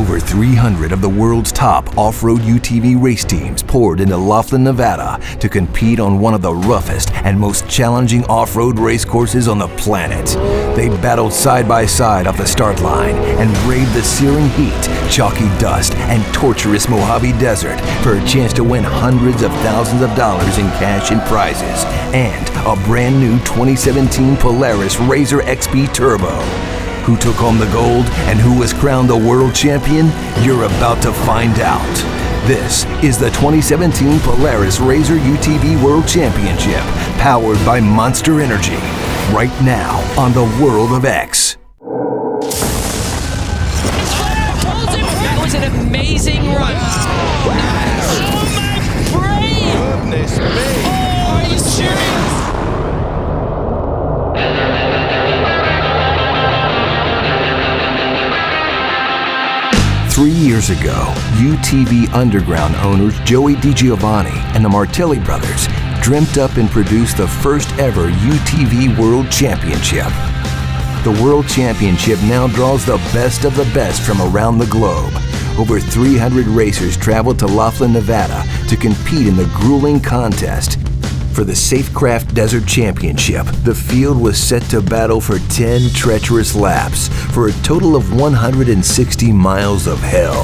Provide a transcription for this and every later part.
Over 300 of the world's top off-road UTV race teams poured into Laughlin, Nevada to compete on one of the roughest and most challenging off-road race courses on the planet. They battled side by side off the start line and braved the searing heat, chalky dust, and torturous Mojave Desert for a chance to win hundreds of thousands of dollars in cash and prizes and a brand new 2017 Polaris RZR XP Turbo. Who took home the gold and who was crowned the world champion? You're about to find out. This is the 2017 Polaris RZR UTV World Championship, powered by Monster Energy, right now on the World of X. That was an amazing run. Nice. Oh my brain! Goodness me! Oh, are you serious? 3 years ago, UTV Underground owners Joey DiGiovanni and the Martelli Brothers dreamt up and produced the first ever UTV World Championship. The World Championship now draws the best of the best from around the globe. Over 300 racers traveled to Laughlin, Nevada to compete in the grueling contest. For the Safecraft Desert Championship, the field was set to battle for 10 treacherous laps for a total of 160 miles of hell.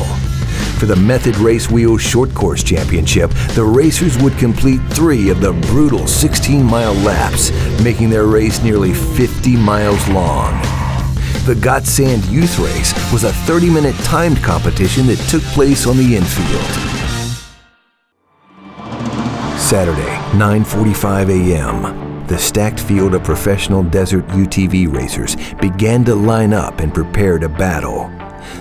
For the Method Race Wheel Short Course Championship, the racers would complete 3 of the brutal 16-mile laps, making their race nearly 50 miles long. The Got Sand Youth Race was a 30-minute timed competition that took place on the infield. Saturday, 9:45 a.m., the stacked field of professional desert UTV racers began to line up and prepare to battle.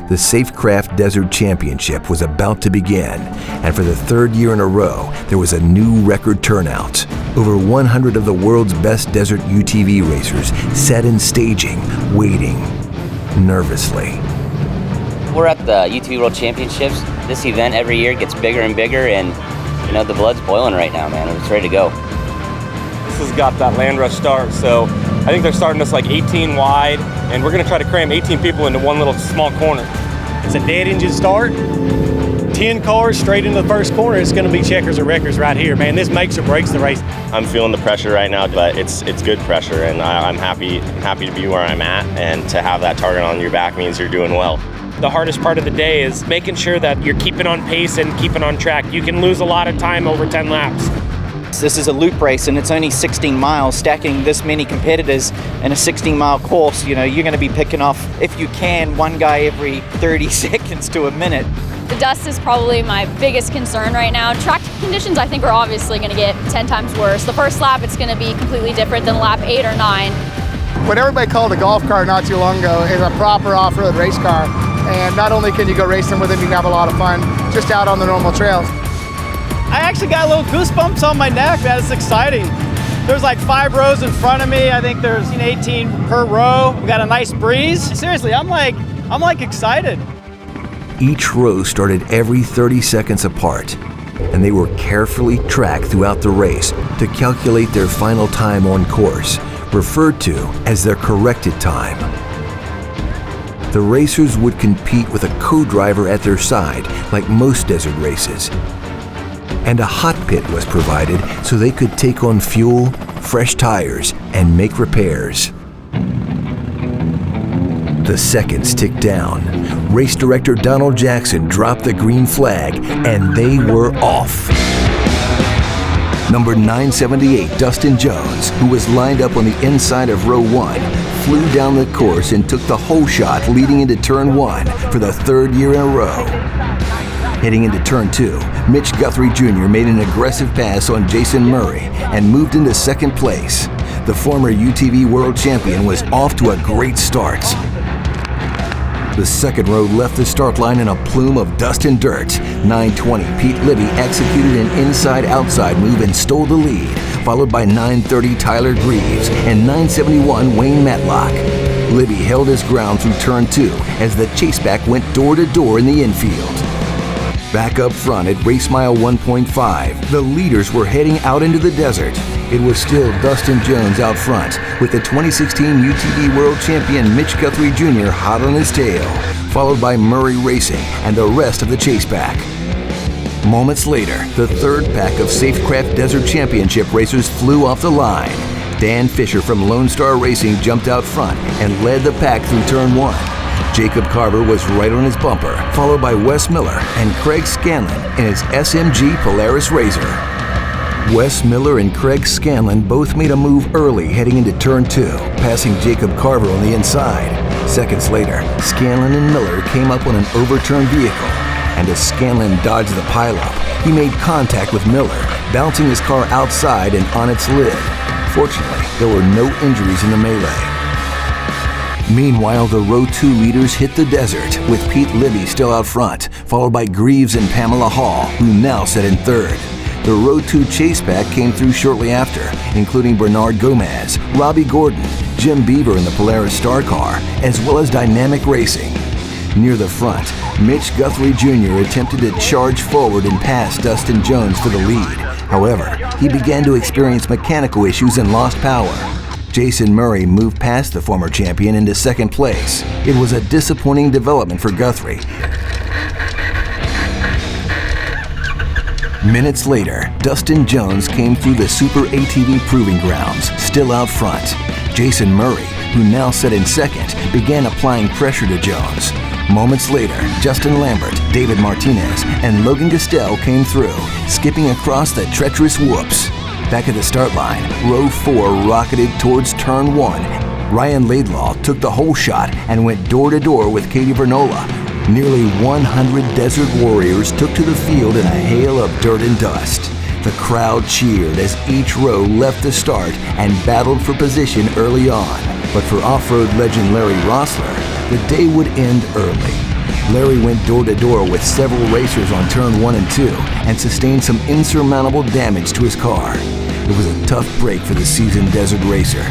The Safecraft Desert Championship was about to begin, and for the 3rd year in a row, there was a new record turnout. Over 100 of the world's best desert UTV racers sat in staging, waiting nervously. We're at the UTV World Championships. This event every year gets bigger and bigger, and you know, the blood's boiling right now, man. It's ready to go. This has got that land rush start, so I think they're starting us like 18 wide, and we're gonna try to cram 18 people into one little small corner. It's a dead engine start, 10 cars straight into the first corner. It's gonna be checkers or wreckers right here, man. This makes or breaks the race. I'm feeling the pressure right now, but it's good pressure, and I'm happy to be where I'm at, and to have that target on your back means you're doing well. The hardest part of the day is making sure that you're keeping on pace and keeping on track. You can lose a lot of time over 10 laps. This is a loop race and it's only 16 miles. Stacking this many competitors in a 16-mile course, you know, you're going to be picking off, if you can, one guy every 30 seconds to a minute. The dust is probably my biggest concern right now. Track conditions, I think, are obviously going to get 10 times worse. The first lap, it's going to be completely different than lap 8 or 9. What everybody called a golf car not too long ago is a proper off-road race car. And not only can you go racing with them, you can have a lot of fun just out on the normal trails. I actually got a little goosebumps on my neck. That's exciting. There's like 5 rows in front of me. I think there's 18 per row. We got a nice breeze. Seriously, I'm like excited. Each row started every 30 seconds apart, and they were carefully tracked throughout the race to calculate their final time on course, referred to as their corrected time. The racers would compete with a co-driver at their side, like most desert races. And a hot pit was provided so they could take on fuel, fresh tires, and make repairs. The seconds ticked down. Race director Donald Jackson dropped the green flag, and they were off. Number 978, Dustin Jones, who was lined up on the inside of row 1, flew down the course and took the whole shot leading into turn 1 for the 3rd year in a row. Heading into turn 2, Mitch Guthrie Jr. made an aggressive pass on Jason Murray and moved into 2nd place. The former UTV World Champion was off to a great start. The 2nd row left the start line in a plume of dust and dirt. 920, Pete Libby executed an inside-outside move and stole the lead, followed by 930, Tyler Greaves, and 971, Wayne Matlock. Libby held his ground through turn 2 as the chaseback went door-to-door in the infield. Back up front at race mile 1.5, the leaders were heading out into the desert. It was still Dustin Jones out front, with the 2016 UTV World Champion Mitch Guthrie Jr. hot on his tail, followed by Murray Racing and the rest of the chase pack. Moments later, the third pack of Safecraft Desert Championship racers flew off the line. Dan Fisher from Lone Star Racing jumped out front and led the pack through turn 1. Jacob Carver was right on his bumper, followed by Rhys Millen and Craig Scanlon in his SMG Polaris RZR. Rhys Millen and Craig Scanlon both made a move early heading into turn 2, passing Jacob Carver on the inside. Seconds later, Scanlon and Miller came up on an overturned vehicle, and as Scanlon dodged the pileup, he made contact with Miller, bouncing his car outside and on its lid. Fortunately, there were no injuries in the melee. Meanwhile, the Row 2 leaders hit the desert, with Pete Libby still out front, followed by Greaves and Pamela Hall, who now sat in third. The Row 2 chase pack came through shortly after, including Bernard Gomez, Robbie Gordon, Jim Beaver in the Polaris Star Car, as well as Dynamic Racing. Near the front, Mitch Guthrie Jr. attempted to charge forward and pass Dustin Jones for the lead. However, he began to experience mechanical issues and lost power. Jason Murray moved past the former champion into second place. It was a disappointing development for Guthrie. Minutes later, Dustin Jones came through the Super ATV Proving Grounds, still out front. Jason Murray, who now sat in second, began applying pressure to Jones. Moments later, Justin Lambert, David Martinez, and Logan Gastel came through, skipping across the treacherous whoops. Back at the start line, Row 4 rocketed towards turn 1. Ryan Laidlaw took the whole shot and went door-to-door with Katie Vernola. Nearly 100 Desert Warriors took to the field in a hail of dirt and dust. The crowd cheered as each row left the start and battled for position early on. But for off-road legend Larry Rossler, the day would end early. Larry went door-to-door with several racers on turn 1 and 2 and sustained some insurmountable damage to his car. It was a tough break for the seasoned desert racer.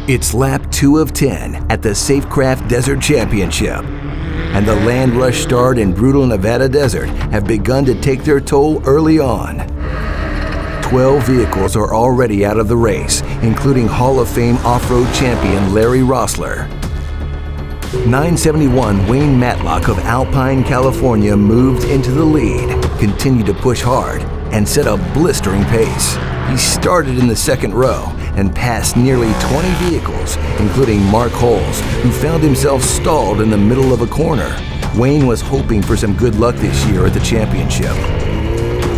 It's lap 2 of 10 at the Safecraft Desert Championship, and the Land Rush Start and brutal Nevada desert have begun to take their toll early on. 12 vehicles are already out of the race, including Hall of Fame off-road champion Larry Rossler. 971 Wayne Matlock of Alpine, California moved into the lead, continued to push hard, and set a blistering pace. He started in the second row and passed nearly 20 vehicles, including Mark Holes, who found himself stalled in the middle of a corner. Wayne was hoping for some good luck this year at the championship.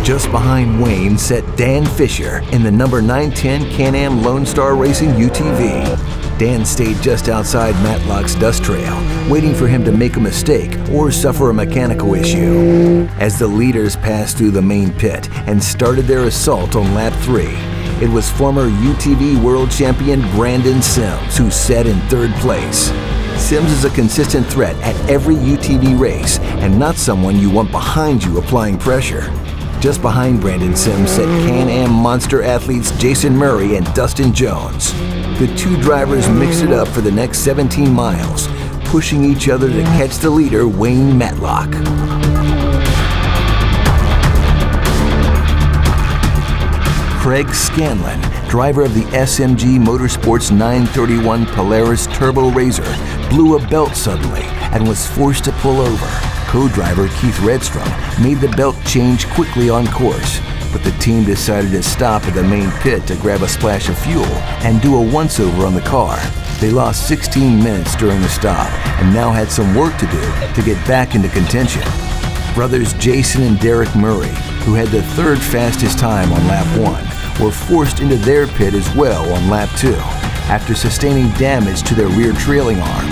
Just behind Wayne sat Dan Fisher in the number 910 Can-Am Lone Star Racing UTV. Dan stayed just outside Matlock's dust trail, waiting for him to make a mistake or suffer a mechanical issue. As the leaders passed through the main pit and started their assault on lap 3, it was former UTV World Champion Brandon Sims who sat in third place. Sims is a consistent threat at every UTV race and not someone you want behind you applying pressure. Just behind Brandon Sims sat Can-Am monster athletes Jason Murray and Dustin Jones. The two drivers mixed it up for the next 17 miles, pushing each other to catch the leader, Wayne Matlock. Craig Scanlon, driver of the SMG Motorsports 931 Polaris Turbo RZR, blew a belt suddenly and was forced to pull over. Co-driver Keith Redstrom made the belt change quickly on course, but the team decided to stop at the main pit to grab a splash of fuel and do a once-over on the car. They lost 16 minutes during the stop and now had some work to do to get back into contention. Brothers Jason and Derek Murray, who had the third fastest time on lap 1, were forced into their pit as well on lap 2 after sustaining damage to their rear trailing arm.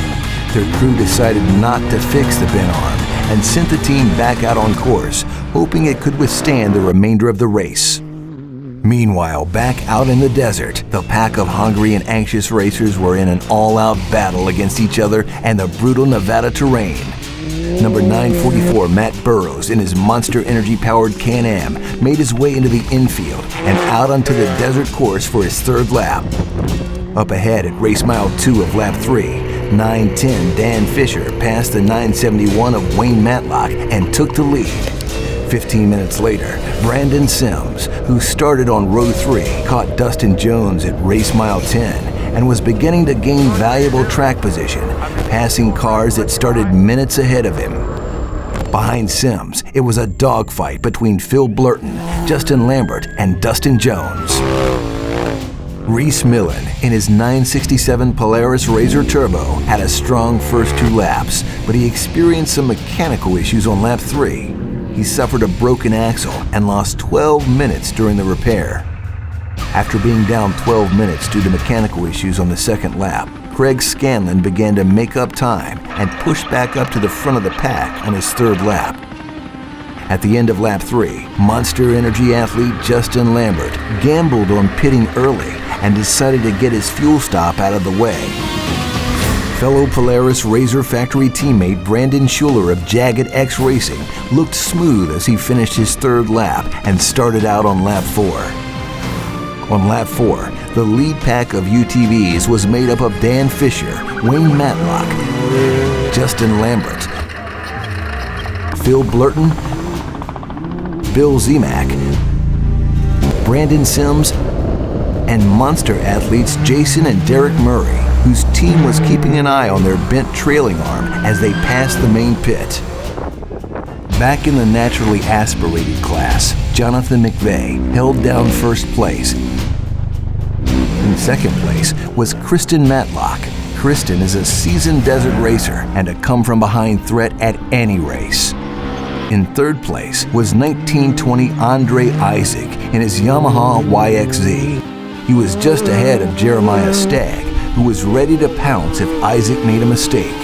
Their crew decided not to fix the bent arm and sent the team back out on course, hoping it could withstand the remainder of the race. Meanwhile, back out in the desert, the pack of hungry and anxious racers were in an all-out battle against each other and the brutal Nevada terrain. Number 944 Matt Burrows in his Monster Energy-powered Can-Am made his way into the infield and out onto the desert course for his third lap. Up ahead at race mile 2 of lap 3, 910 Dan Fisher passed the 971 of Wayne Matlock and took the lead. 15 minutes later, Brandon Sims, who started on row 3, caught Dustin Jones at race mile 10 and was beginning to gain valuable track position, passing cars that started minutes ahead of him. Behind Sims, it was a dogfight between Phil Blurton, Justin Lambert, and Dustin Jones. Rhys Millen, in his 967 Polaris RZR Turbo, had a strong first 2 laps, but he experienced some mechanical issues on lap 3. He suffered a broken axle and lost 12 minutes during the repair. After being down 12 minutes due to mechanical issues on the second lap, Craig Scanlon began to make up time and push back up to the front of the pack on his third lap. At the end of lap 3, Monster Energy athlete Justin Lambert gambled on pitting early and decided to get his fuel stop out of the way. Fellow Polaris RZR factory teammate Brandon Schuler of Jagged X Racing looked smooth as he finished his third lap and started out on lap 4. On lap 4, the lead pack of UTVs was made up of Dan Fisher, Wayne Matlock, Justin Lambert, Phil Blurton, Bill Zemak, Brandon Sims, and monster athletes Jason and Derek Murray, whose team was keeping an eye on their bent trailing arm as they passed the main pit. Back in the naturally aspirated class, Jonathan McVeigh held down first place. In second place was Kristen Matlock. Kristen is a seasoned desert racer and a come-from-behind threat at any race. In third place was 1920 Andre Isaac in his Yamaha YXZ. He was just ahead of Jeremiah Stagg, who was ready to pounce if Isaac made a mistake.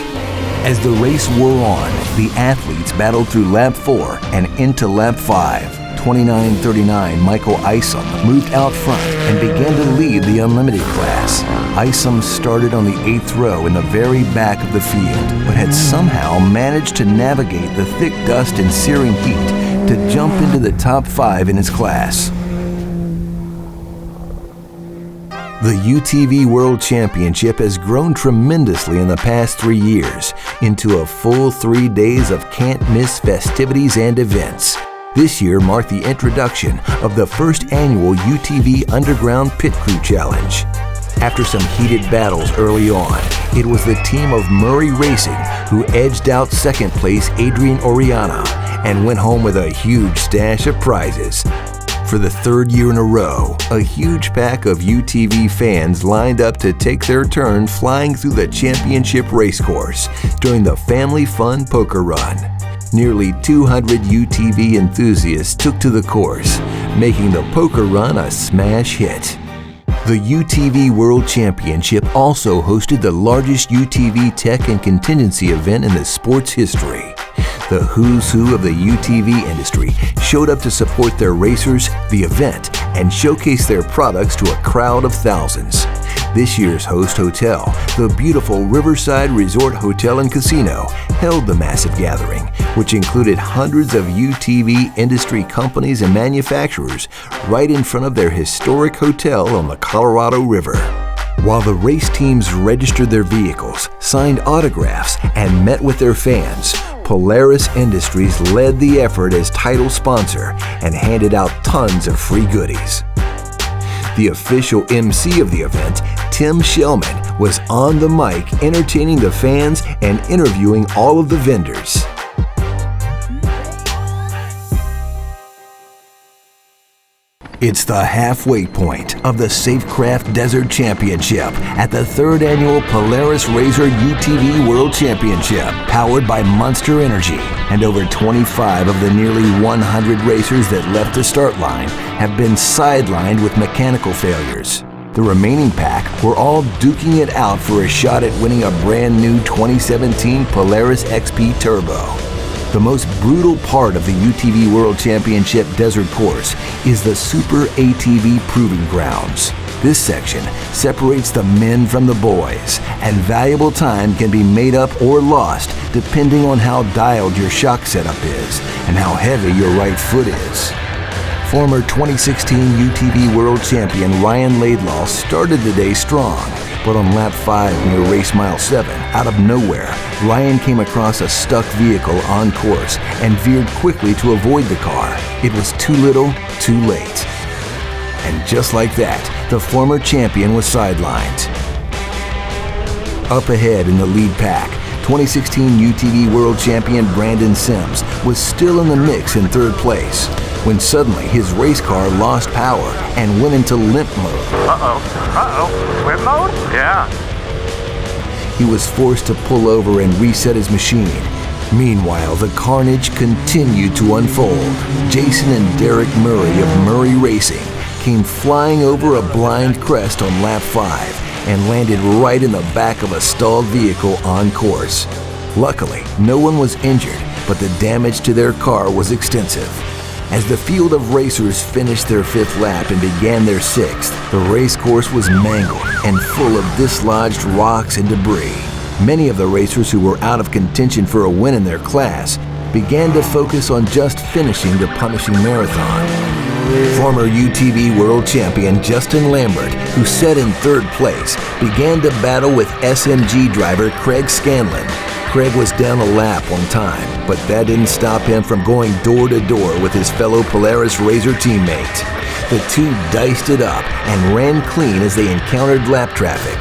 As the race wore on, the athletes battled through lap 4 and into lap 5. 2939 Michael Isom moved out front and began to lead the unlimited class. Isom started on the 8th row in the very back of the field, but had somehow managed to navigate the thick dust and searing heat to jump into the top 5 in his class. The UTV World Championship has grown tremendously in the past 3 years into a full 3 days of can't-miss festivities and events. This year marked the introduction of the first annual UTV Underground Pit Crew Challenge. After some heated battles early on, it was the team of Murray Racing who edged out second place Adrian Oriana and went home with a huge stash of prizes. For the third year in a row, a huge pack of UTV fans lined up to take their turn flying through the championship racecourse during the Family Fun Poker Run. Nearly 200 UTV enthusiasts took to the course, making the poker run a smash hit. The UTV World Championship also hosted the largest UTV tech and contingency event in the sport's history. The who's who of the UTV industry showed up to support their racers, the event, and showcase their products to a crowd of thousands. This year's host hotel, the beautiful Riverside Resort Hotel and Casino, held the massive gathering, which included hundreds of UTV industry companies and manufacturers right in front of their historic hotel on the Colorado River. While the race teams registered their vehicles, signed autographs, and met with their fans, Polaris Industries led the effort as title sponsor and handed out tons of free goodies. The official MC of the event, Tim Shellman, was on the mic entertaining the fans and interviewing all of the vendors. It's the halfway point of the Safecraft Desert Championship at the 3rd annual Polaris RZR UTV World Championship, powered by Monster Energy. And over 25 of the nearly 100 racers that left the start line have been sidelined with mechanical failures. The remaining pack were all duking it out for a shot at winning a brand new 2017 Polaris XP Turbo. The most brutal part of the UTV World Championship desert course is the Super ATV Proving Grounds. This section separates the men from the boys, and valuable time can be made up or lost depending on how dialed your shock setup is and how heavy your right foot is. Former 2016 UTV World Champion Ryan Laidlaw started the day strong, but on lap 5 near race mile 7, out of nowhere, Ryan came across a stuck vehicle on course and veered quickly to avoid the car. It was too little, too late. And just like that, the former champion was sidelined. Up ahead in the lead pack, 2016 UTV World Champion Brandon Sims was still in the mix in third place when suddenly his race car lost power and went into limp mode. Limp mode? Yeah. He was forced to pull over and reset his machine. Meanwhile, the carnage continued to unfold. Jason and Derek Murray of Murray Racing came flying over a blind crest on lap 5 and landed right in the back of a stalled vehicle on course. Luckily, no one was injured, but the damage to their car was extensive. As the field of racers finished their 5th lap and began their 6th, the race course was mangled and full of dislodged rocks and debris. Many of the racers who were out of contention for a win in their class began to focus on just finishing the punishing marathon. Former UTV World Champion Justin Lambert, who set in 3rd place, began to battle with SMG driver Craig Scanlon. Craig was down a lap on time, but that didn't stop him from going door to door with his fellow Polaris RZR teammate. The two diced it up and ran clean as they encountered lap traffic.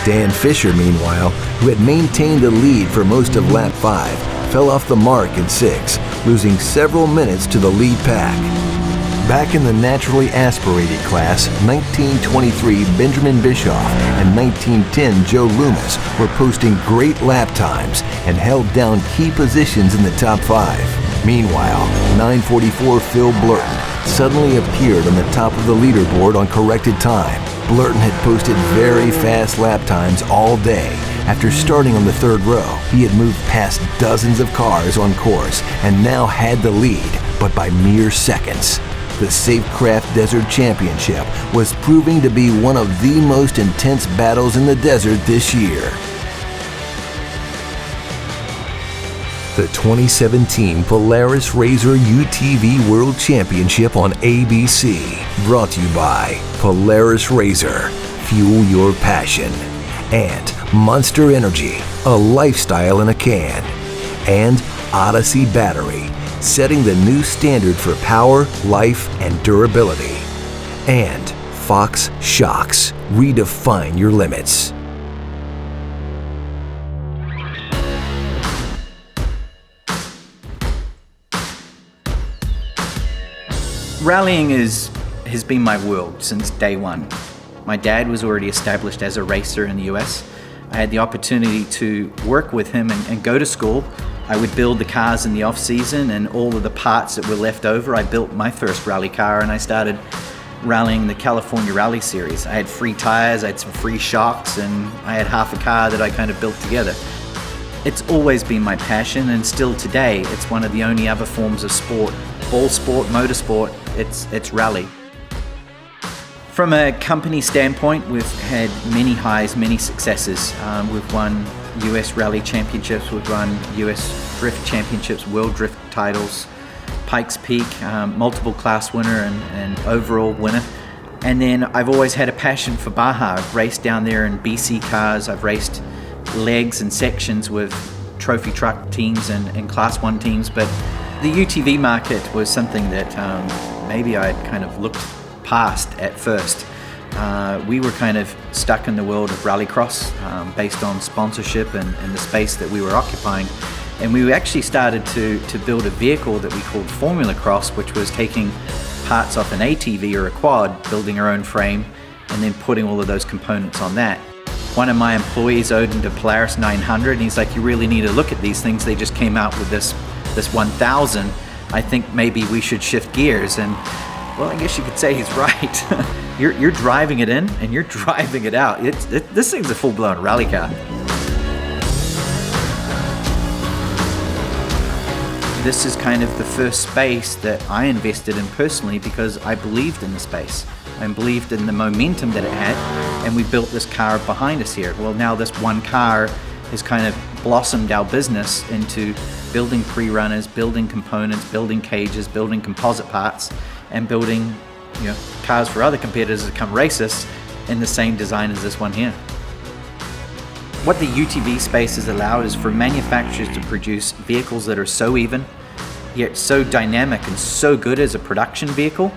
Dan Fisher, meanwhile, who had maintained the lead for most of lap 5, fell off the mark in 6, losing several minutes to the lead pack. Back in the naturally aspirated class, 1923 Benjamin Bischoff and 1910 Joe Loomis were posting great lap times and held down key positions in the top 5. Meanwhile, 944 Phil Blurton suddenly appeared on the top of the leaderboard on corrected time. Blurton had posted very fast lap times all day. After starting on the 3rd row, he had moved past dozens of cars on course and now had the lead, but by mere seconds. The Safecraft Desert Championship was proving to be one of the most intense battles in the desert this year. The 2017 Polaris RZR UTV World Championship on ABC, brought to you by Polaris RZR, fuel your passion, and Monster Energy, a lifestyle in a can, and Odyssey Battery, setting the new standard for power, life, and durability, and Fox Shocks, redefine your limits. Rallying has been my world since day one. My dad was already established as a racer in the US. I had the opportunity to work with him and go to school. I would build the cars in the off season, and all of the parts that were left over, I built my first rally car, and I started rallying the California Rally Series. I had free tires, I had some free shocks, and I had half a car that I kind of built together. It's always been my passion, and still today, it's one of the only other forms of sport, all sport, motorsport, it's rally. From a company standpoint, we've had many highs, many successes. We've won US Rally Championships, we've won US Drift Championships, World Drift titles, Pikes Peak, multiple class winner and overall winner. And then I've always had a passion for Baja. I've raced down there in BC cars, I've raced legs and sections with trophy truck teams and class 1 teams, but the UTV market was something that maybe I'd kind of looked past at first. We were kind of stuck in the world of rallycross based on sponsorship and the space that we were occupying. And we actually started to build a vehicle that we called Formula Cross, which was taking parts off an ATV or a quad, building our own frame, and then putting all of those components on that. One of my employees owned a Polaris 900, and he's like, you really need to look at these things. They just came out with this 1000. I think maybe we should shift gears. And well, I guess you could say he's right. You're driving it in and you're driving it out. This thing's a full-blown rally car. This is kind of the first space that I invested in personally because I believed in the space. I believed in the momentum that it had, and we built this car behind us here. Well, now this one car has kind of blossomed our business into building pre-runners, building components, building cages, building composite parts, and building, cars for other competitors that come race us in the same design as this one here. What the UTV space has allowed is for manufacturers to produce vehicles that are so even, yet so dynamic and so good as a production vehicle,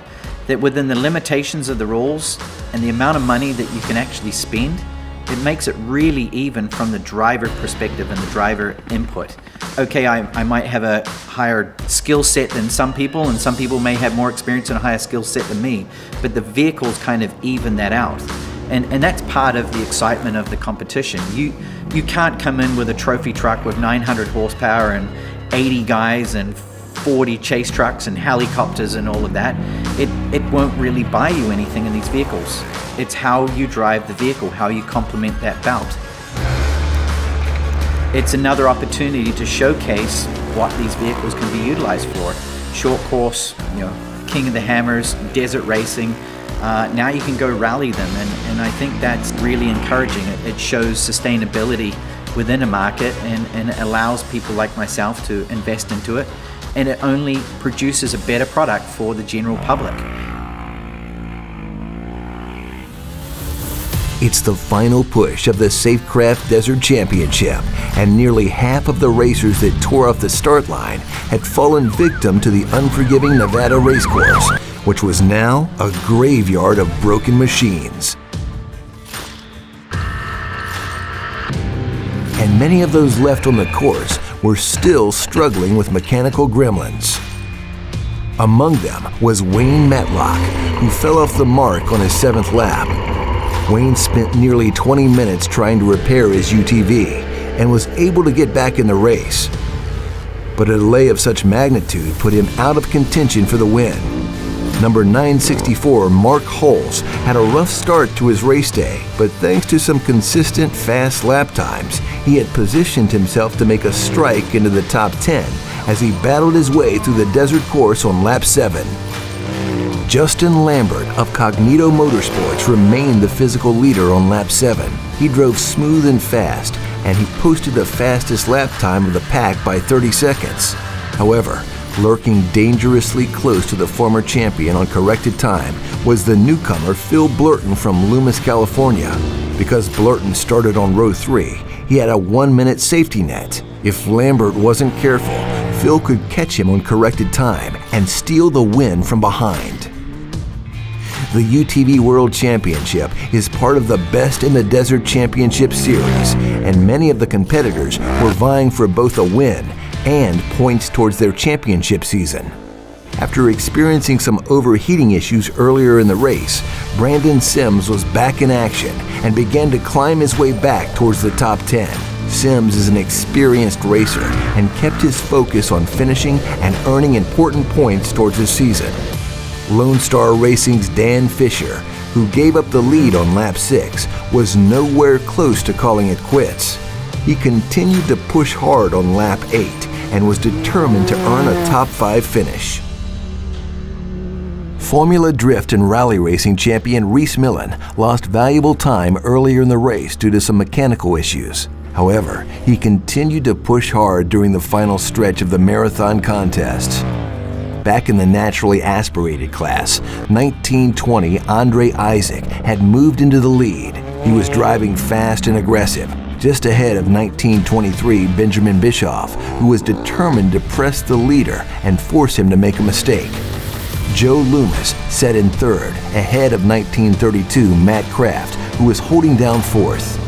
that within the limitations of the rules and the amount of money that you can actually spend, It makes it really even from the driver perspective and the driver input. Okay, I might have a higher skill set than some people, and some people may have more experience and a higher skill set than me, but the vehicles kind of even that out. And that's part of the excitement of the competition. You can't come in with a trophy truck with 900 horsepower and 80 guys and 40 chase trucks and helicopters and all of that. It won't really buy you anything in these vehicles. It's how you drive the vehicle, how you complement that belt. It's another opportunity to showcase what these vehicles can be utilized for. Short course, King of the Hammers, desert racing. Now you can go rally them, and I think that's really encouraging. It shows sustainability within a market and allows people like myself to invest into it, and it only produces a better product for the general public. It's the final push of the Safecraft Desert Championship, and nearly half of the racers that tore off the start line had fallen victim to the unforgiving Nevada racecourse, which was now a graveyard of broken machines. And many of those left on the course were still struggling with mechanical gremlins. Among them was Wayne Matlock, who fell off the mark on his 7th lap. Wayne spent nearly 20 minutes trying to repair his UTV and was able to get back in the race. But a delay of such magnitude put him out of contention for the win. Number 964, Mark Holes, had a rough start to his race day, but thanks to some consistent fast lap times, he had positioned himself to make a strike into the top 10 as he battled his way through the desert course on lap 7. Justin Lambert of Cognito Motorsports remained the physical leader on lap 7. He drove smooth and fast, and he posted the fastest lap time of the pack by 30 seconds. However, lurking dangerously close to the former champion on corrected time was the newcomer Phil Blurton from Loomis, California. Because Blurton started on row 3, he had a 1-minute safety net. If Lambert wasn't careful, Phil could catch him on corrected time and steal the win from behind. The UTV World Championship is part of the Best in the Desert Championship Series, and many of the competitors were vying for both a win and points towards their championship season. After experiencing some overheating issues earlier in the race, Brandon Sims was back in action and began to climb his way back towards the top 10. Sims is an experienced racer and kept his focus on finishing and earning important points towards his season. Lone Star Racing's Dan Fisher, who gave up the lead on lap 6, was nowhere close to calling it quits. He continued to push hard on lap 8 and was determined to earn a top 5 finish. Formula Drift and Rally Racing champion Rhys Millen lost valuable time earlier in the race due to some mechanical issues. However, he continued to push hard during the final stretch of the marathon contests. Back in the naturally aspirated class, 1920 Andre Isaac had moved into the lead. He was driving fast and aggressive, just ahead of 1923 Benjamin Bischoff, who was determined to press the leader and force him to make a mistake. Joe Loomis set in 3rd, ahead of 1932 Matt Kraft, who was holding down 4th.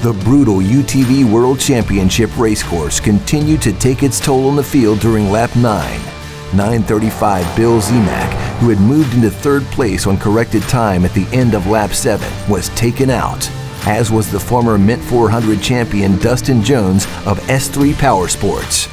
The brutal UTV World Championship racecourse continued to take its toll on the field during lap 9. 935 Bill Zemak, who had moved into 3rd place on corrected time at the end of lap 7, was taken out, as was the former Mint 400 champion Dustin Jones of S3 Power Sports.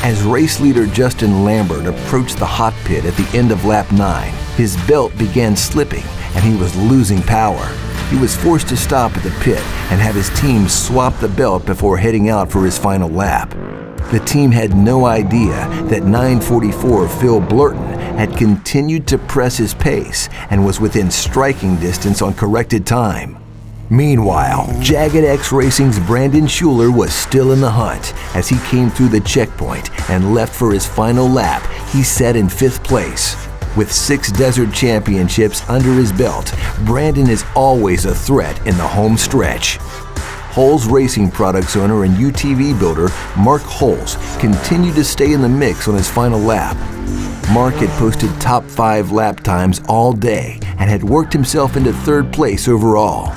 As race leader Justin Lambert approached the hot pit at the end of lap 9, his belt began slipping and he was losing power. He was forced to stop at the pit and have his team swap the belt before heading out for his final lap. The team had no idea that 944 Phil Blurton had continued to press his pace and was within striking distance on corrected time. Meanwhile, Jagged X Racing's Brandon Schuler was still in the hunt. As he came through the checkpoint and left for his final lap, he set in 5th place. With 6 desert championships under his belt, Brandon is always a threat in the home stretch. Holes Racing Products owner and UTV builder Mark Holes continued to stay in the mix on his final lap. Mark had posted top 5 lap times all day and had worked himself into third place overall.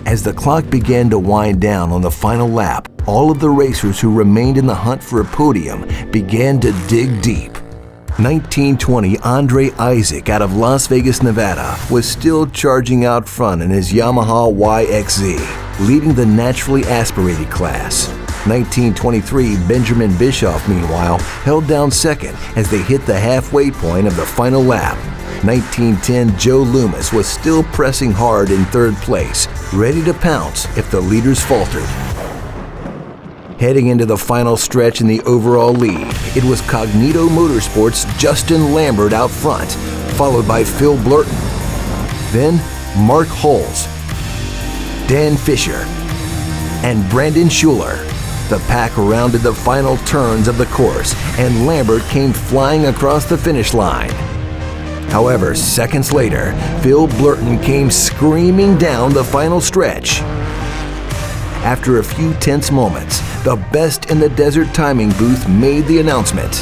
As the clock began to wind down on the final lap, all of the racers who remained in the hunt for a podium began to dig deep. 1920 Andre Isaac out of Las Vegas, Nevada was still charging out front in his Yamaha YXZ, leading the naturally aspirated class. 1923 Benjamin Bischoff, meanwhile, held down second as they hit the halfway point of the final lap. 1910 Joe Loomis was still pressing hard in third place, ready to pounce if the leaders faltered. Heading into the final stretch in the overall lead, it was Cognito Motorsports' Justin Lambert out front, followed by Phil Blurton. Then Mark Hulse, Dan Fisher, and Brandon Schuler. The pack rounded the final turns of the course, and Lambert came flying across the finish line. However, seconds later, Phil Blurton came screaming down the final stretch. After a few tense moments, the best in the desert timing booth made the announcement.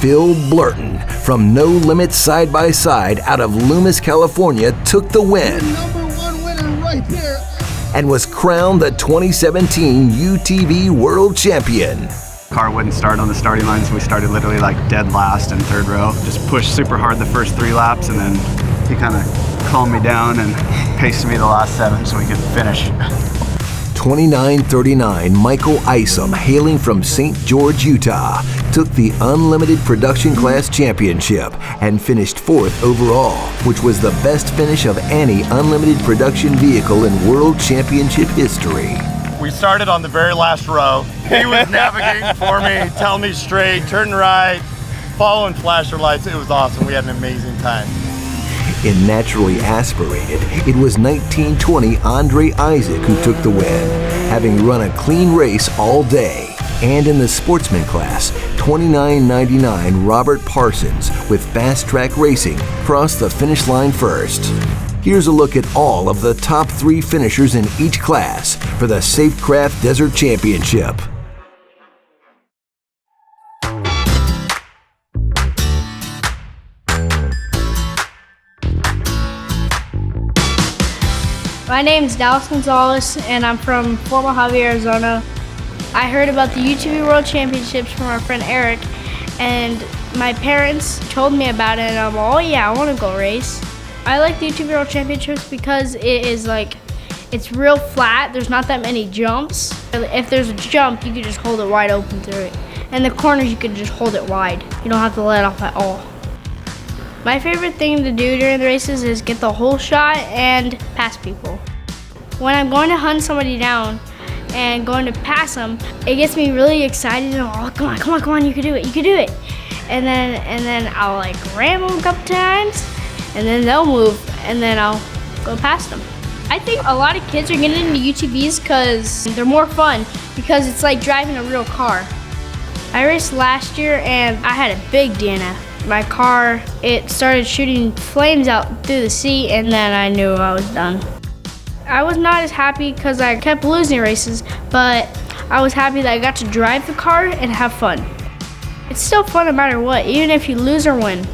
Phil Blurton from No Limit Side by Side out of Loomis, California took the win. Number one winner right there. And was crowned the 2017 UTV World Champion. Car wouldn't start on the starting line, so we started literally like dead last in third row. Just pushed super hard the first 3 laps, and then he kind of calmed me down and paced me the last 7 so we could finish. 2939 Michael Isom, hailing from St. George, Utah, took the Unlimited Production Class Championship and finished 4th overall, which was the best finish of any Unlimited Production vehicle in World Championship history. We started on the very last row. He was navigating for me, telling me straight, turn right, following flasher lights. It was awesome. We had an amazing time. In naturally aspirated, it was 1920 Andre Isaac who took the win, having run a clean race all day. And in the sportsman class, 2999 Robert Parsons with Fast Track Racing crossed the finish line first. Here's a look at all of the top 3 finishers in each class for the Safecraft Desert Championship. My name is Dallas Gonzalez, and I'm from Fort Mojave, Arizona. I heard about the UTV World Championships from our friend Eric, and my parents told me about it, and I'm like, oh yeah, I want to go race. I like the UTV World Championships because it is like, it's real flat. There's not that many jumps. If there's a jump, you can just hold it wide open through it. And the corners, you can just hold it wide. You don't have to let off at all. My favorite thing to do during the races is get the whole shot and pass people. When I'm going to hunt somebody down and going to pass them, it gets me really excited and oh, come on, you can do it. And then I'll like ram them a couple times, and then they'll move, and then I'll go past them. I think a lot of kids are getting into UTVs because they're more fun, because it's like driving a real car. I raced last year and I had a big DNF. My car, it started shooting flames out through the seat, and then I knew I was done. I was not as happy because I kept losing races, but I was happy that I got to drive the car and have fun. It's still fun no matter what, even if you lose or win.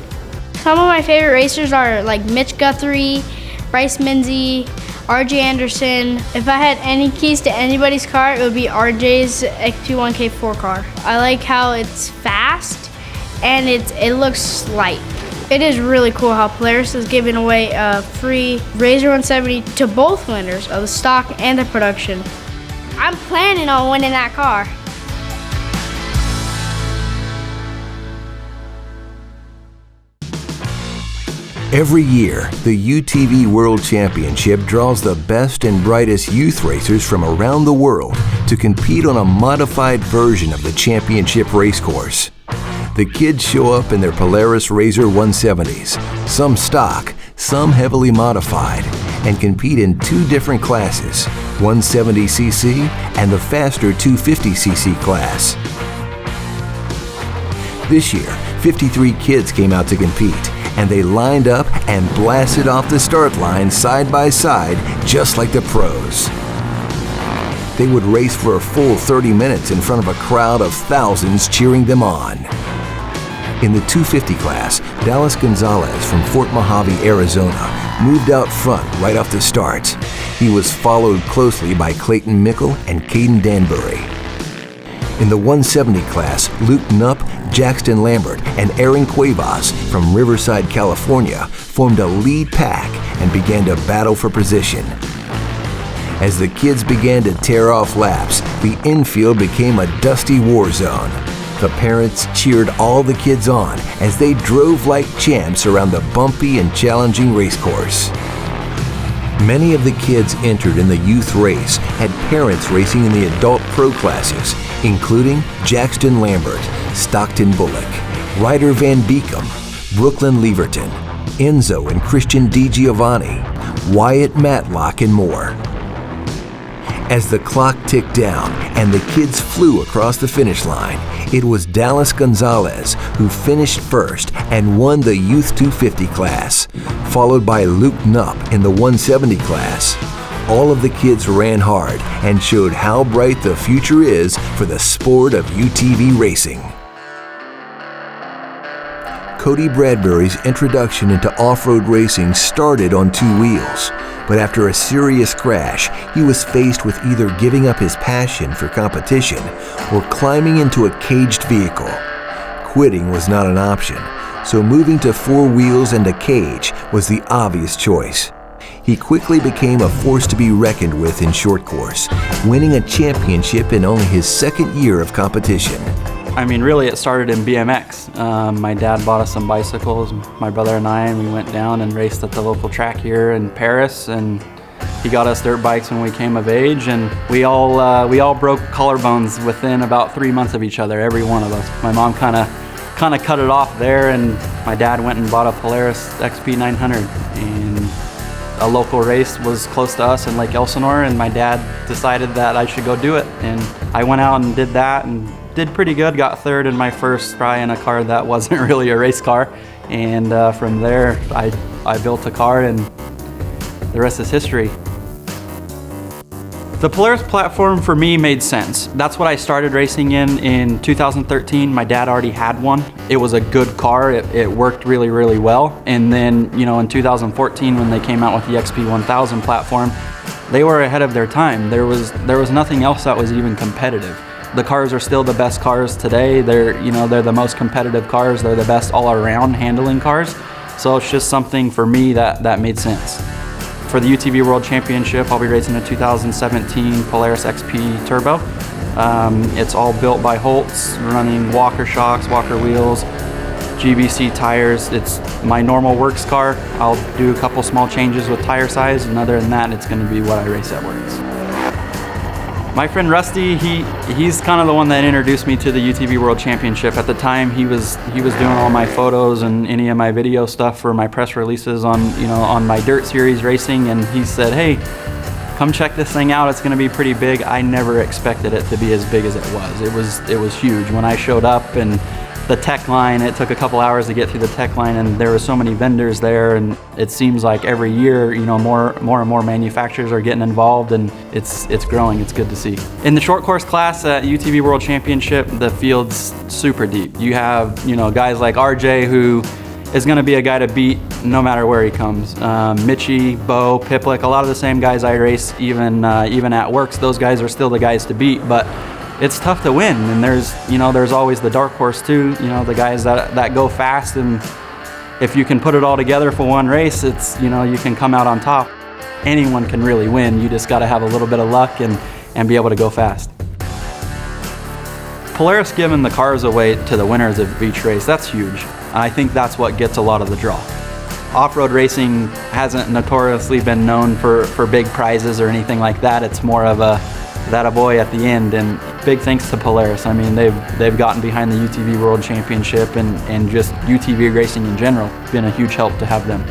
Some of my favorite racers are like Mitch Guthrie, Bryce Minzy, RJ Anderson. If I had any keys to anybody's car, it would be RJ's XP1K4 car. I like how it's fast and it looks light. It is really cool how Polaris is giving away a free Razor 170 to both winners of the stock and the production. I'm planning on winning that car. Every year, the UTV World Championship draws the best and brightest youth racers from around the world to compete on a modified version of the championship racecourse. The kids show up in their Polaris RZR 170s, some stock, some heavily modified, and compete in 2 different classes, 170cc and the faster 250cc class. This year, 53 kids came out to compete, and they lined up and blasted off the start line side by side, just like the pros. They would race for a full 30 minutes in front of a crowd of thousands cheering them on. In the 250 class, Dallas Gonzalez from Fort Mojave, Arizona, moved out front right off the start. He was followed closely by Clayton Mickle and Caden Danbury. In the 170 class, Luke Knupp, Jackson Lambert, and Aaron Cuevas from Riverside, California, formed a lead pack and began to battle for position. As the kids began to tear off laps, the infield became a dusty war zone. The parents cheered all the kids on as they drove like champs around the bumpy and challenging racecourse. Many of the kids entered in the youth race had parents racing in the adult pro classes, including Jackson Lambert, Stockton Bullock, Ryder Van Beekum, Brooklyn Leverton, Enzo and Christian DiGiovanni, Wyatt Matlock, and more. As the clock ticked down and the kids flew across the finish line, it was Dallas Gonzalez who finished first and won the Youth 250 class, followed by Luke Knupp in the 170 class. All of the kids ran hard and showed how bright the future is for the sport of UTV racing. Cody Bradbury's introduction into off-road racing started on two wheels, but after a serious crash, he was faced with either giving up his passion for competition or climbing into a caged vehicle. Quitting was not an option, so moving to four wheels and a cage was the obvious choice. He quickly became a force to be reckoned with in short course, winning a championship in only his second year of competition. I mean, really, it started in BMX. My dad bought us some bicycles, my brother and I, and we went down and raced at the local track here in Paris, and he got us dirt bikes when we came of age, and we all broke collarbones within about 3 months of each other, every one of us. My mom kind of cut it off there, and my dad went and bought a Polaris XP 900, and a local race was close to us in Lake Elsinore, and my dad decided that I should go do it, and I went out and did that and did pretty good, got third in my first try in a car that wasn't really a race car, and from there I built a car, and the rest is history. The Polaris platform for me made sense. That's what I started racing in 2013. My dad already had one. It was a good car. It worked really, really well. And then, in 2014 when they came out with the XP 1000 platform, they were ahead of their time. There was nothing else that was even competitive. The cars are still the best cars today. They're the most competitive cars. They're the best all-around handling cars. So it's just something for me that made sense. For the UTV World Championship, I'll be racing a 2017 Polaris XP Turbo. It's all built by Holtz, running Walker shocks, Walker wheels, GBC tires. It's my normal works car. I'll do a couple small changes with tire size, and other than that, it's going to be what I race at works. My friend Rusty, he's kind of the one that introduced me to the UTV World Championship. At the time, he was doing all my photos and any of my video stuff for my press releases on my dirt series racing, and he said, "Hey, come check this thing out. It's going to be pretty big." I never expected it to be as big as it was. It was huge. When I showed up and the tech line, it took a couple hours to get through the tech line, and there were so many vendors there, and it seems like every year, more and more manufacturers are getting involved, and it's growing. It's good to see. In the short course class at UTV World Championship, the field's super deep. You have, guys like RJ, who is going to be a guy to beat no matter where he comes. Mitchie, Bo, Piplick, a lot of the same guys I race even at works. Those guys are still the guys to beat, but it's tough to win, and there's always the dark horse too, the guys that go fast, and if you can put it all together for one race, it's, you can come out on top. Anyone can really win. You just got to have a little bit of luck and be able to go fast. Polaris giving the cars away to the winners of each race, that's huge. I think that's what gets a lot of the draw. Off-road racing hasn't notoriously been known for big prizes or anything like that. It's more of that a boy at the end, and big thanks to Polaris. I mean, they've gotten behind the UTV World Championship and just UTV racing in general. It's been a huge help to have them.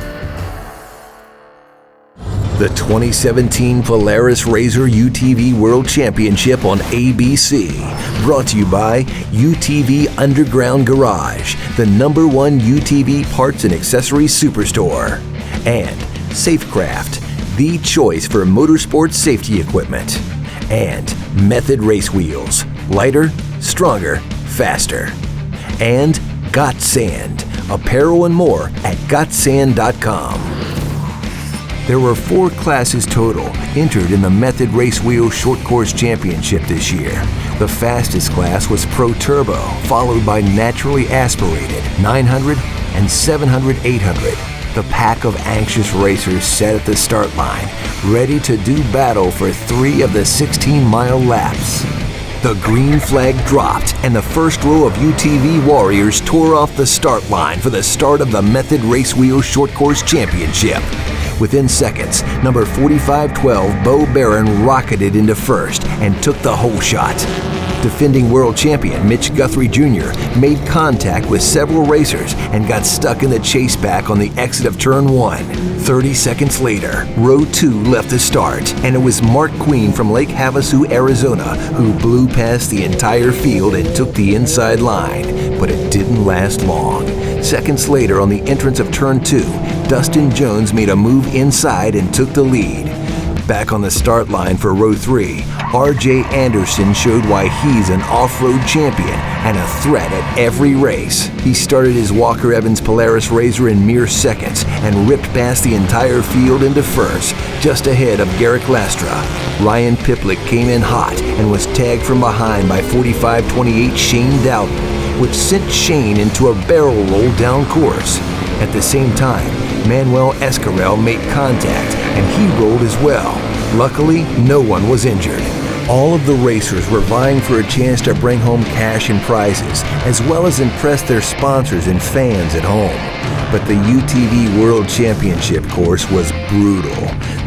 The 2017 Polaris RZR UTV World Championship on ABC, brought to you by UTV Underground Garage, the #1 UTV parts and accessories superstore, and Safecraft, the choice for motorsports safety equipment, and Method Race Wheels, lighter, stronger, faster, and Got Sand, apparel and more at gotsand.com. There were 4 classes total entered in the Method Race Wheel Short Course Championship this year. The fastest class was Pro Turbo, followed by naturally aspirated 900 and 700 800. The pack of anxious racers sat at the start line, ready to do battle for 3 of the 16-mile laps. The green flag dropped, and the first row of UTV warriors tore off the start line for the start of the Method Race Wheel Short Course Championship. Within seconds, number 4512 Bo Barron rocketed into first and took the whole shot. Defending world champion Mitch Guthrie Jr. made contact with several racers and got stuck in the chase back on the exit of turn 1. 30 seconds later, row 2 left the start, and it was Mark Queen from Lake Havasu, Arizona, who blew past the entire field and took the inside line, but it didn't last long. Seconds later, on the entrance of turn 2, Dustin Jones made a move inside and took the lead. Back on the start line for row 3, RJ Anderson showed why he's an off-road champion and a threat at every race. He started his Walker Evans Polaris RZR in mere seconds and ripped past the entire field into first, just ahead of Garrick Lastra. Ryan Piplick came in hot and was tagged from behind by 45-28 Shane Dowden, which sent Shane into a barrel roll down course. At the same time, Manuel Escarel made contact and he rolled as well. Luckily, no one was injured. All of the racers were vying for a chance to bring home cash and prizes, as well as impress their sponsors and fans at home. But the UTV World Championship course was brutal.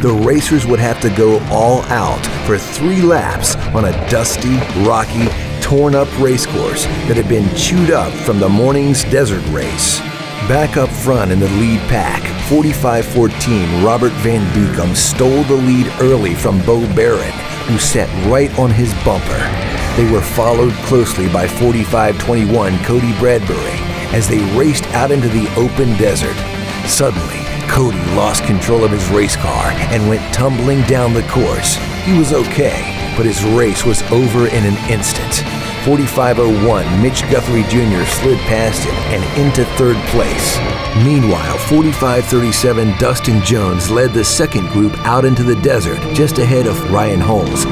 The racers would have to go all out for 3 laps on a dusty, rocky, torn-up race course that had been chewed up from the morning's desert race. Back up front in the lead pack, 45-14 Robert Van Beekom stole the lead early from Bo Barron, who sat right on his bumper. They were followed closely by 45-21 Cody Bradbury as they raced out into the open desert. Suddenly, Cody lost control of his race car and went tumbling down the course. He was okay, but his race was over in an instant. 45-01 Mitch Guthrie Jr. slid past him and into 3rd place. Meanwhile, 45-37 Dustin Jones led the second group out into the desert just ahead of Ryan Holmes.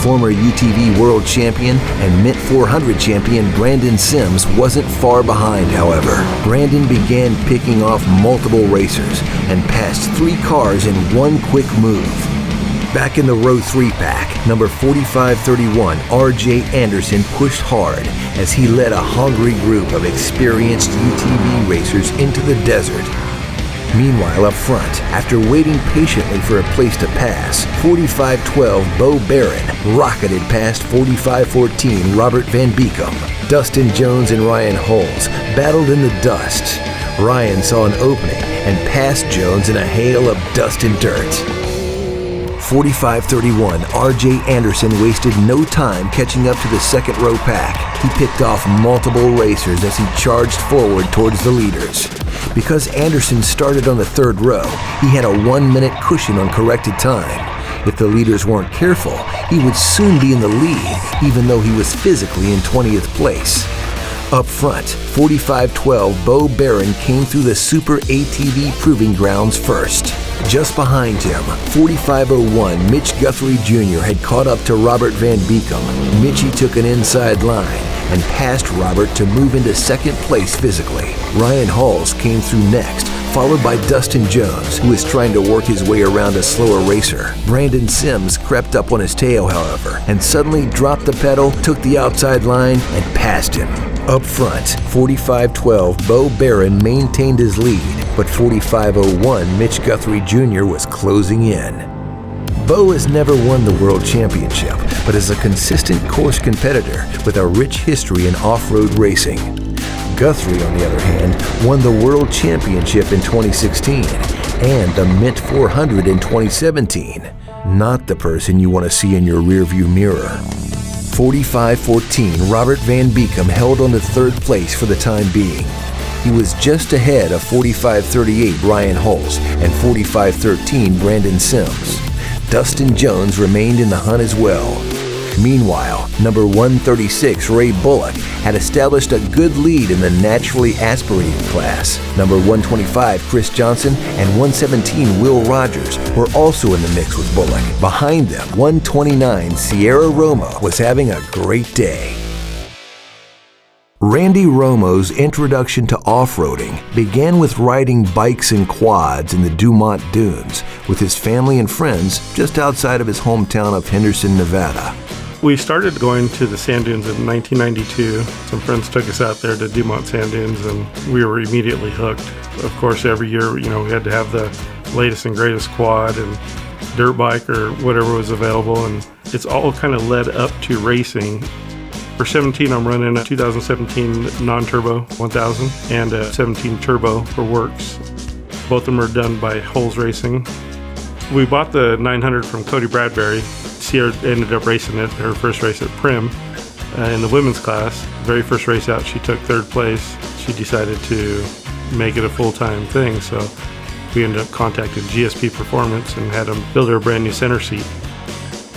Former UTV World Champion and Mint 400 champion Brandon Sims wasn't far behind, however. Brandon began picking off multiple racers and passed 3 cars in one quick move. Back in the row 3 pack, number 45-31 RJ Anderson pushed hard as he led a hungry group of experienced UTV racers into the desert. Meanwhile, up front, after waiting patiently for a place to pass, 45-12 Bo Barron rocketed past 45-14 Robert Van Beekom. Dustin Jones and Ryan Holmes battled in the dust. Ryan saw an opening and passed Jones in a hail of dust and dirt. 45-31 RJ Anderson wasted no time catching up to the second row pack. He picked off multiple racers as he charged forward towards the leaders. Because Anderson started on the 3rd row, he had a 1-minute cushion on corrected time. If the leaders weren't careful, he would soon be in the lead, even though he was physically in 20th place. Up front, 45-12 Bo Barron came through the Super ATV Proving Grounds first. Just behind him, 45-01 Mitch Guthrie Jr. had caught up to Robert Van Beekom. Mitchie took an inside line and passed Robert to move into 2nd place physically. Ryan Halls came through next, followed by Dustin Jones, who was trying to work his way around a slower racer. Brandon Sims crept up on his tail, however, and suddenly dropped the pedal, took the outside line, and passed him. Up front, 45-12 Bo Barron maintained his lead, but 45-01 Mitch Guthrie Jr. was closing in. Bo has never won the World Championship, but is a consistent course competitor with a rich history in off-road racing. Guthrie, on the other hand, won the World Championship in 2016 and the Mint 400 in 2017. Not the person you want to see in your rearview mirror. 45-14 Robert Van Beekom held on to 3rd place for the time being. He was just ahead of 45-38 Ryan Holmes and 45-13 Brandon Sims. Dustin Jones remained in the hunt as well. Meanwhile, number 136 Ray Bullock had established a good lead in the naturally aspirated class. Number 125 Chris Johnson and 117 Will Rogers were also in the mix with Bullock. Behind them, 129 Sierra Romo was having a great day. Randy Romo's introduction to off-roading began with riding bikes and quads in the Dumont Dunes with his family and friends just outside of his hometown of Henderson, Nevada. We started going to the sand dunes in 1992. Some friends took us out there to Dumont sand dunes and we were immediately hooked. Of course, every year, we had to have the latest and greatest quad and dirt bike or whatever was available, and it's all kind of led up to racing. For 17, I'm running a 2017 non-turbo 1000 and a 17 turbo for Works. Both of them are done by Holes Racing. We bought the 900 from Cody Bradbury. Sierra ended up racing it, her first race at Prim in the women's class. Very first race out, she took third place. She decided to make it a full-time thing, so we ended up contacting GSP Performance and had them build her a brand new center seat.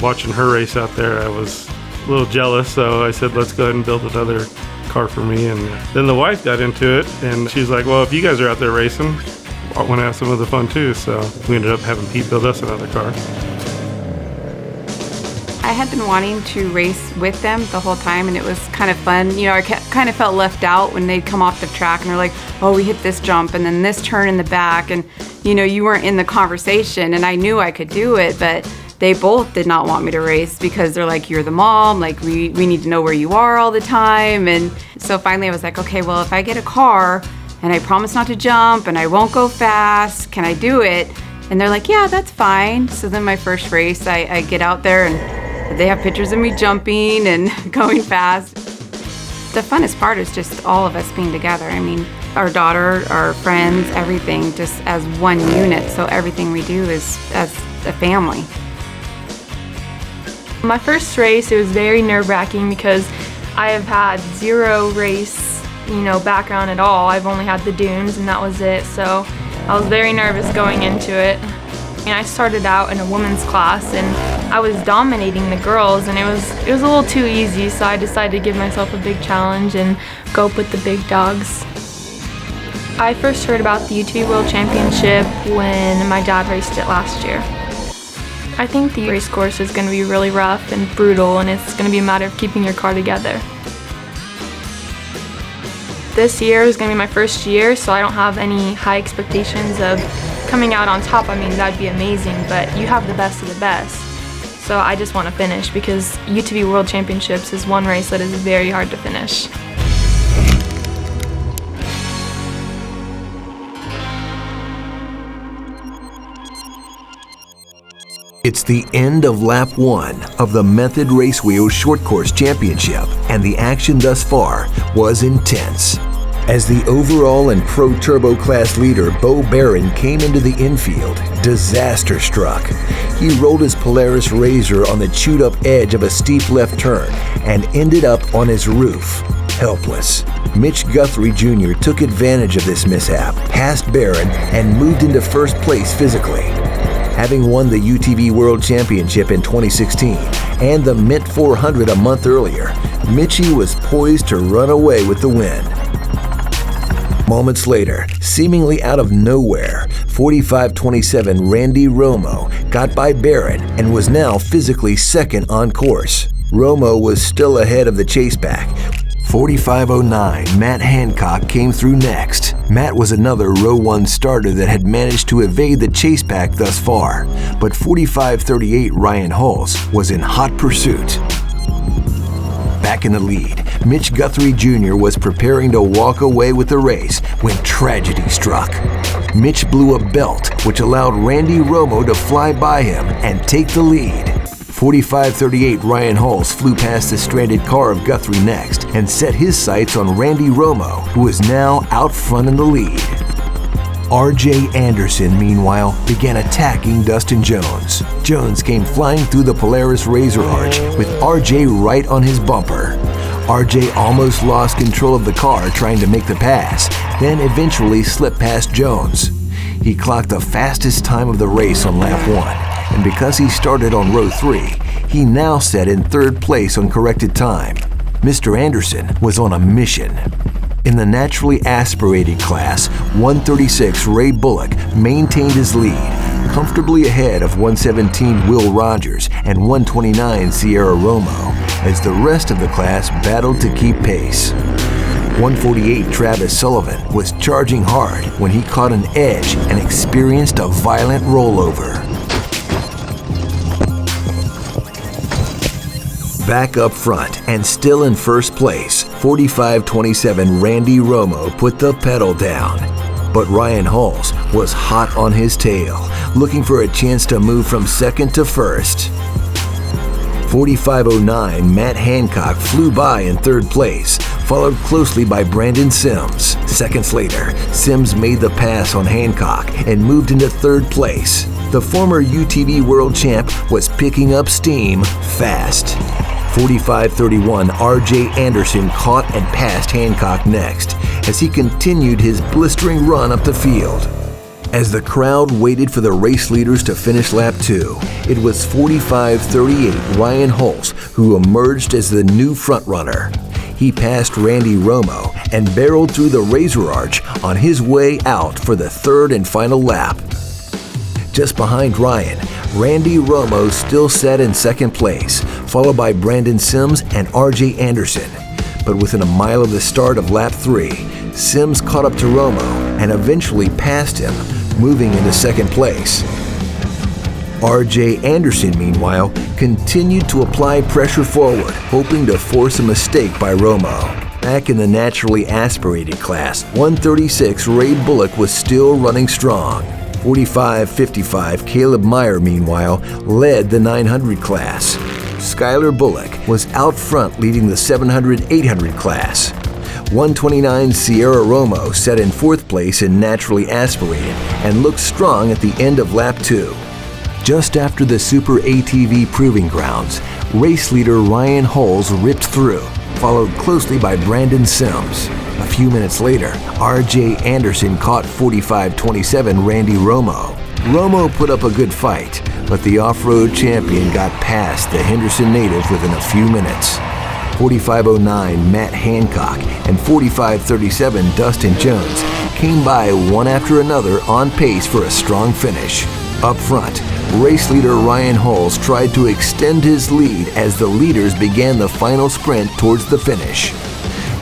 Watching her race out there, I was a little jealous, so I said, let's go ahead and build another car for me. And then the wife got into it, and she's like, well, if you guys are out there racing, I want to have some of the fun too. So we ended up having Pete build us another car. I had been wanting to race with them the whole time, and it was kind of fun. I kind of felt left out when they'd come off the track and they're like, oh, we hit this jump and then this turn in the back, and you weren't in the conversation, and I knew I could do it, but they both did not want me to race because they're like, you're the mom, like we need to know where you are all the time. And so finally I was like, okay, well, if I get a car and I promise not to jump and I won't go fast, can I do it? And they're like, yeah, that's fine. So then my first race, I get out there and they have pictures of me jumping and going fast. The funnest part is just all of us being together. I mean, our daughter, our friends, everything just as one unit. So everything we do is as a family. My first race, it was very nerve-wracking because I have had zero race, background at all. I've only had the dunes and that was it. So I was very nervous going into it. And I started out in a women's class and I was dominating the girls, and it was a little too easy, so I decided to give myself a big challenge and go up with the big dogs. I first heard about the UTV World Championship when my dad raced it last year. I think the race course is going to be really rough and brutal, and it's going to be a matter of keeping your car together. This year is going to be my first year, so I don't have any high expectations of coming out on top. I mean, that'd be amazing, but you have the best of the best. So I just want to finish because UTV World Championships is one race that is very hard to finish. It's the end of lap 1 of the Method Race Wheels Short Course Championship, and the action thus far was intense. As the overall and pro turbo class leader, Bo Barron, came into the infield, disaster struck. He rolled his Polaris RZR on the chewed up edge of a steep left turn and ended up on his roof, helpless. Mitch Guthrie Jr. took advantage of this mishap, passed Barron, and moved into first place physically. Having won the UTV World Championship in 2016 and the Mint 400 a month earlier, Mitchie was poised to run away with the win. Moments later, seemingly out of nowhere, 45-27 Randy Romo got by Barron and was now physically second on course. Romo was still ahead of the chase pack. 45-09 Matt Hancock came through next. Matt was another row 1 starter that had managed to evade the chase pack thus far, but 45-38 Ryan Hulse was in hot pursuit. Back in the lead, Mitch Guthrie Jr. was preparing to walk away with the race when tragedy struck. Mitch blew a belt, which allowed Randy Romo to fly by him and take the lead. 45-38 Ryan Hulse flew past the stranded car of Guthrie next and set his sights on Randy Romo, who is now out front in the lead. RJ Anderson, meanwhile, began attacking Dustin Jones. Jones came flying through the Polaris RZR arch with RJ right on his bumper. RJ almost lost control of the car trying to make the pass, then eventually slipped past Jones. He clocked the fastest time of the race on lap 1, and because he started on row 3, He now sat in third place on corrected time. Mr. Anderson was on a mission. In the naturally aspirated class, 136 Ray Bullock maintained his lead, comfortably ahead of 117 Will Rogers and 129 Sierra Romo, as the rest of the class battled to keep pace. 148 Travis Sullivan was charging hard when he caught an edge and experienced a violent rollover. Back up front and still in first place, 45-27 Randy Romo put the pedal down. But Ryan Halls was hot on his tail, looking for a chance to move from second to first. 45-09 Matt Hancock flew by in third place, followed closely by Brandon Sims. Seconds later, Sims made the pass on Hancock and moved into third place. The former UTV world champ was picking up steam fast. 45-31 RJ Anderson caught and passed Hancock next as he continued his blistering run up the field. As the crowd waited for the race leaders to finish lap 2, it was 45-38 Ryan Holtz who emerged as the new frontrunner. He passed Randy Romo and barreled through the Razor Arch on his way out for the third and final lap. Just behind Ryan, Randy Romo still sat in second place, followed by Brandon Sims and RJ Anderson. But within a mile of the start of lap 3, Sims caught up to Romo and eventually passed him, moving into second place. RJ Anderson, meanwhile, continued to apply pressure forward, hoping to force a mistake by Romo. Back in the naturally aspirated class, 136 Ray Bullock was still running strong. 45-55 Caleb Meyer, meanwhile, led the 900 class. Skylar Bullock was out front leading the 700-800 class. 129 Sierra Romo set in fourth place in naturally aspirated and looked strong at the end of lap 2. Just after the Super ATV Proving Grounds, race leader Ryan Holz ripped through, followed closely by Brandon Sims. A few minutes later, RJ Anderson caught 45-27 Randy Romo. Romo put up a good fight, but the off-road champion got past the Henderson native within a few minutes. 45-09 Matt Hancock and 45-37 Dustin Jones came by one after another on pace for a strong finish. Up front, race leader Ryan Holz tried to extend his lead as the leaders began the final sprint towards the finish.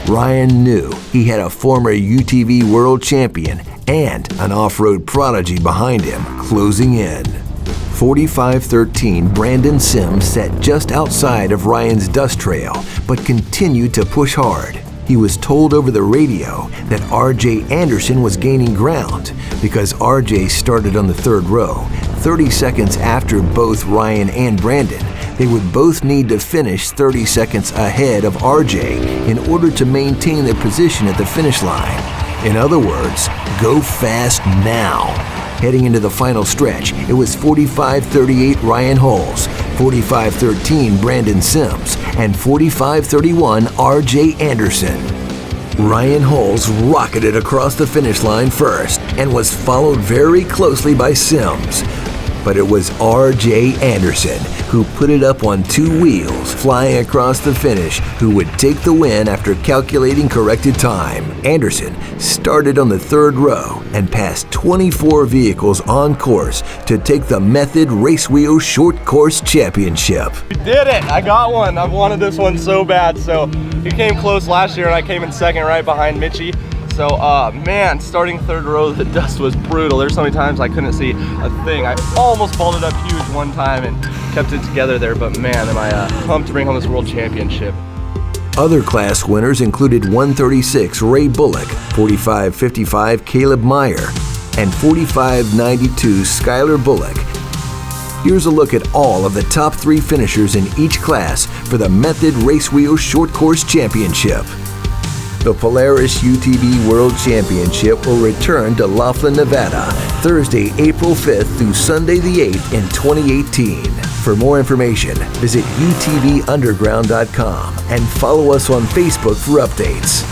Ryan knew he had a former UTV world champion and an off-road prodigy behind him closing in. 45-13 Brandon Sims sat just outside of Ryan's dust trail, but continued to push hard. He was told over the radio that RJ Anderson was gaining ground because RJ started on the third row. 30 seconds after both Ryan and Brandon, they would both need to finish 30 seconds ahead of RJ in order to maintain their position at the finish line. In other words, go fast now. Heading into the final stretch, it was 45-38 Ryan Holz, 45-13 Brandon Sims, and 45-31 RJ Anderson. Ryan Holz rocketed across the finish line first and was followed very closely by Sims. But it was RJ Anderson who put it up on two wheels, flying across the finish, who would take the win after calculating corrected time. Anderson started on the third row and passed 24 vehicles on course to take the Method Race Wheel Short Course Championship. We did it! I got one. I've wanted this one so bad. So he came close last year and I came in second right behind Mitchie. So, man, starting third row, the dust was brutal. There's so many times I couldn't see a thing. I almost balled it up huge one time and kept it together there, but man, am I pumped to bring home this world championship. Other class winners included 136 Ray Bullock, 45-55 Caleb Meyer, and 45-92 Skylar Bullock. Here's a look at all of the top 3 finishers in each class for the Method Race Wheel Short Course Championship. The Polaris UTV World Championship will return to Laughlin, Nevada, Thursday, April 5th through Sunday the 8th in 2018. For more information, visit UTVUnderground.com and follow us on Facebook for updates.